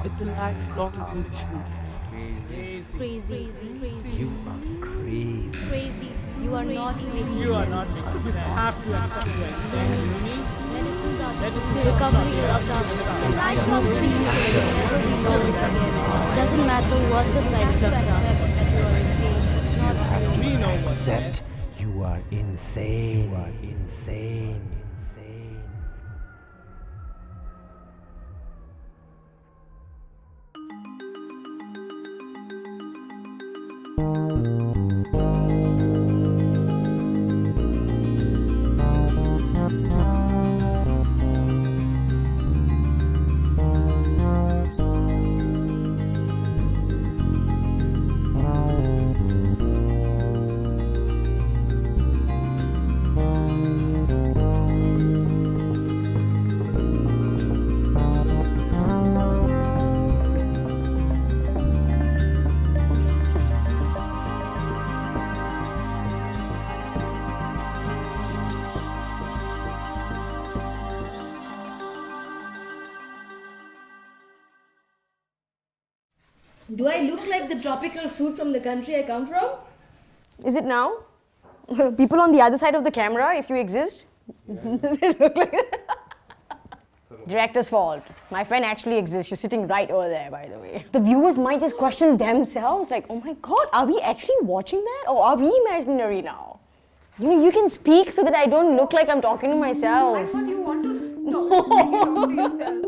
It's a lifelong pursuit. Crazy. You are crazy. Crazy. You are not making You are sense. not making sense. Have to accept your insanity. Medicines are Medicine the recovery is tough. It Lifelong doesn't pain matter. will never be solved again. Doesn't matter what the side effects are. That you are insane. It's not Have to We know what's accept you are insane. You are insane. Do I look like the tropical fruit from the country I come from? Is it now? People on the other side of the camera, if you exist? Does it look like that? Director's fault. My friend actually exists. She's sitting right over there, by the way. The viewers might just question themselves, like, oh my god, are we actually watching that? Or are we imaginary now? You know, you can speak so that I don't look like I'm talking to myself. I thought you want to talk to yourself.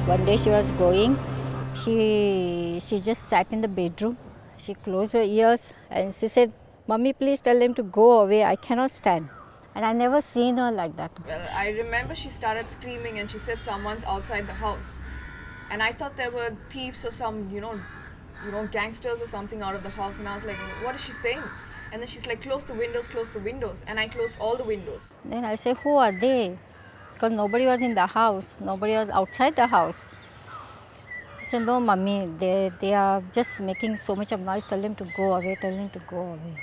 One day she was going, she just sat in the bedroom. She closed her ears and she said, "Mummy, please tell them to go away. I cannot stand." And I never seen her like that. Well, I remember she started screaming and she said someone's outside the house. And I thought there were thieves or some, gangsters or something out of the house. And I was like, what is she saying? And then she's like, close the windows. And I closed all the windows. Then I said, who are they? Because nobody was in the house. Nobody was outside the house. She said, no, Mummy, they are just making so much of noise. Tell them to go away, tell them to go away.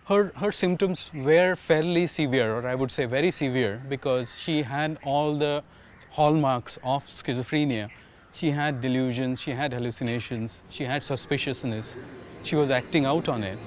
Her symptoms were fairly severe, or I would say very severe, because she had all the hallmarks of schizophrenia. She had delusions, she had hallucinations, she had suspiciousness. She was acting out on it.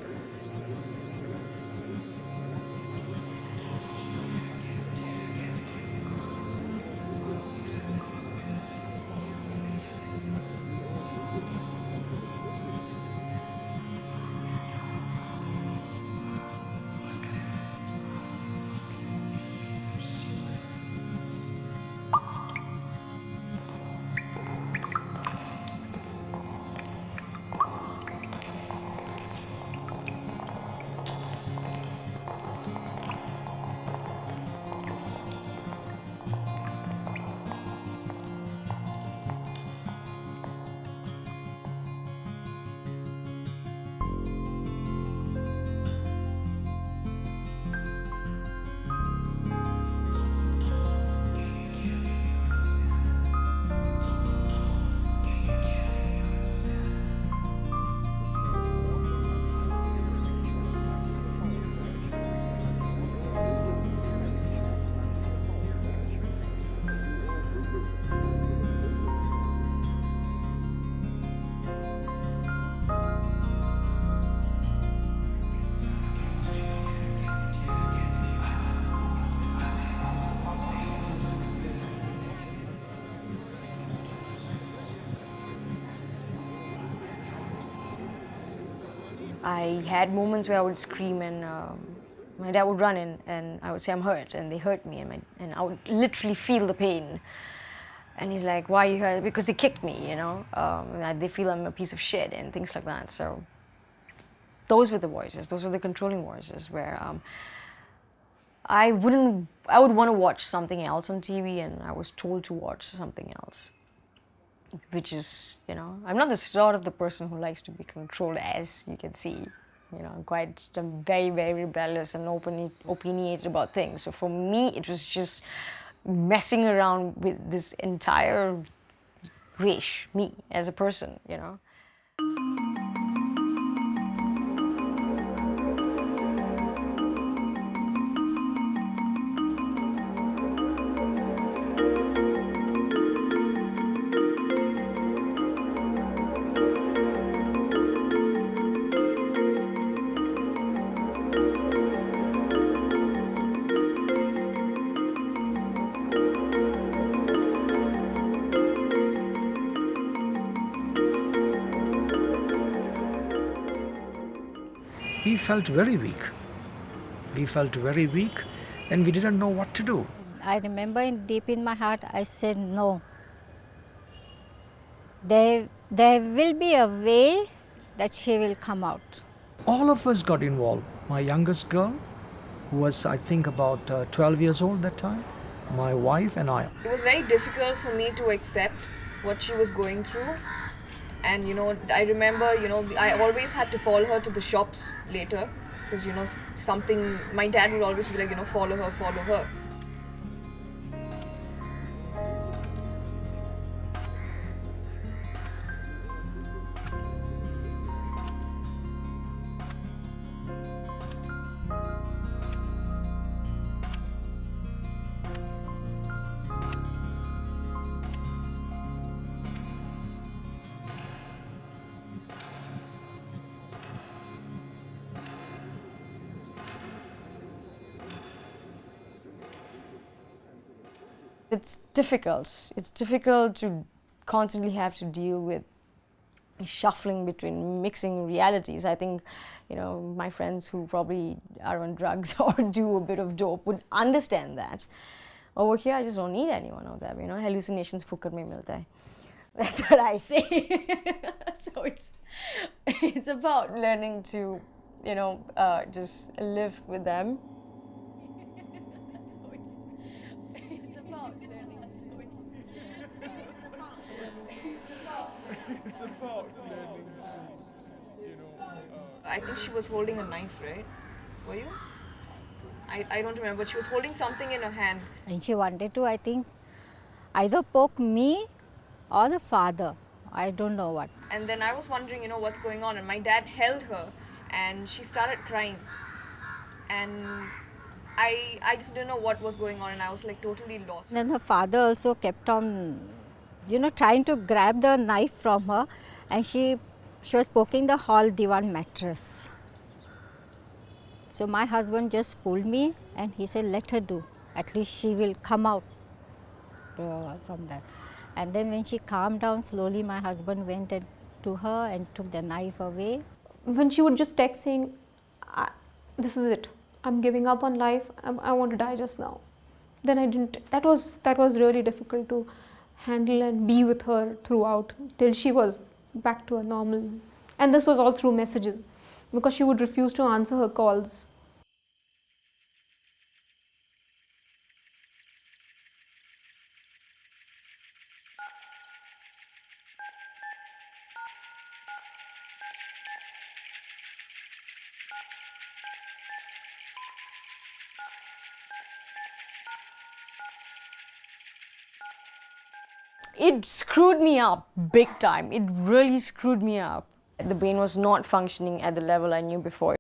I had moments where I would scream and my dad would run in and I would say I'm hurt, and they hurt me, and I would literally feel the pain. And he's like, why are you hurt? Because they kicked me, you know. They feel I'm a piece of shit and things like that. So those were the voices. Those were the controlling voices where I would want to watch something else on TV, and I was told to watch something else. Which is, you know, I'm not the sort of the person who likes to be controlled, as you can see. You know, I'm very, very rebellious and opinionated about things. So for me, it was just messing around with this entire race, me as a person, you know. We felt very weak. We felt very weak and we didn't know what to do. I remember deep in my heart, I said no. There will be a way that she will come out. All of us got involved. My youngest girl, who was I think about 12 years old that time, my wife and I. It was very difficult for me to accept what she was going through. And, you know, I remember, you know, I always had to follow her to the shops later. Because, you know, my dad would always be like, you know, follow her, follow her. It's difficult. It's difficult to constantly have to deal with shuffling between mixing realities. I think, you know, my friends who probably are on drugs or do a bit of dope would understand that. Over here, I just don't need any one of them, you know. Hallucinations fukat mein milte hai. That's what I say. So it's about learning to, you know, just live with them. I think she was holding a knife, right? Were you? I don't remember. She was holding something in her hand. And she wanted to, I think, either poke me or the father. I don't know what. And then I was wondering, you know, what's going on. And my dad held her and she started crying. And I just didn't know what was going on, and I was like totally lost. Then her father also kept on, you know, trying to grab the knife from her, and she was poking the hall divan mattress. So my husband just pulled me and he said, let her do, at least she will come out from that. And then when she calmed down slowly, my husband went to her and took the knife away. When she would just text saying, this is it, I'm giving up on life, I want to die just now. Then I didn't, that was really difficult to handle and be with her throughout till she was back to a normal. And this was all through messages because she would refuse to answer her calls. It screwed me up big time. It really screwed me up. The brain was not functioning at the level I knew before.